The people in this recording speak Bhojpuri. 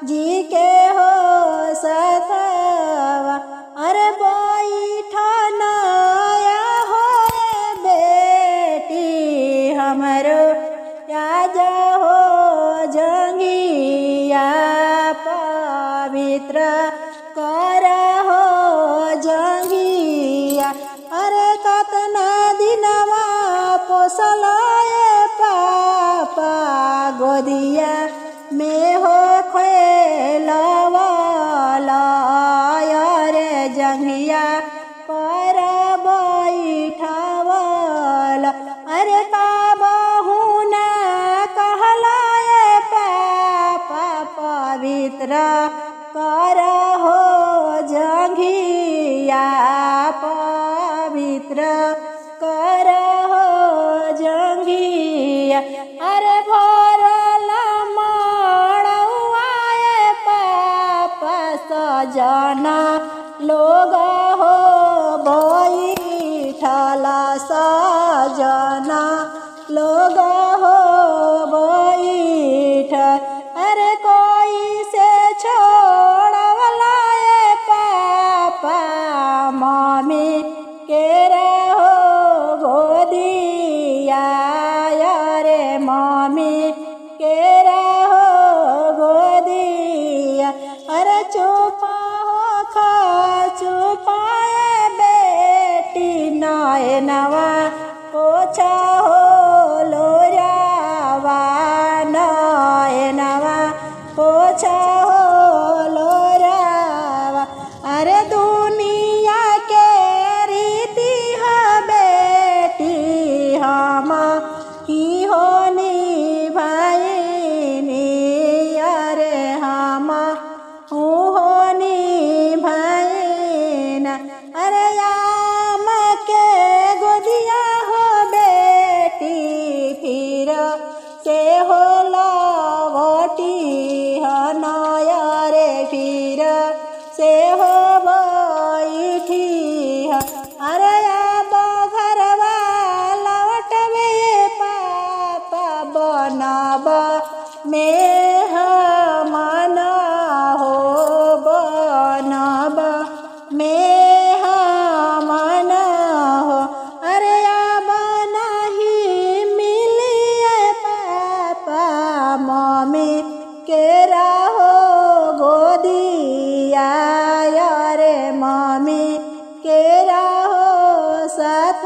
जी के हो सतवा अरे बैठन हो बेटी हमरो आज हो जंगिया पवित्र कर हो जंगिया अरे कतना दिनवा पोसलाए पापा गोदिया में हो खेलवाला रे जंगिया पर बैठवाला अरे काबहुना कहलाए पापा पवित्र कर हो जंघिया पवित्र कर हो जंघिया अरे भरला मड़ुआए पापा सजना लोग हो बैठला सजना लोग हो बैठ अरे कोई से छोड़वला पापा मम्मी के रहो गोदिया रे मम्मी के रहो गोदिया अरे चुपा हो खा चुपाए बेटी नाय नवा पोछा हो लोरावा नाय नवा पोछा हो लोरावा अरे दुनिया के रीति है बेटी हम ही होनी भाई अरे हम होनी भाई अरे आम के गोदिया हो बेटी फिर से हो लवटी हनाय रे फिर से हो बैठी अरे अब घरवा लौट में पापा बनब में मन हो बनब में मन हो अरे अब नहीं मिलिए पापा मम्मी के रहो गोदिया रे मम्मी के रहो साथ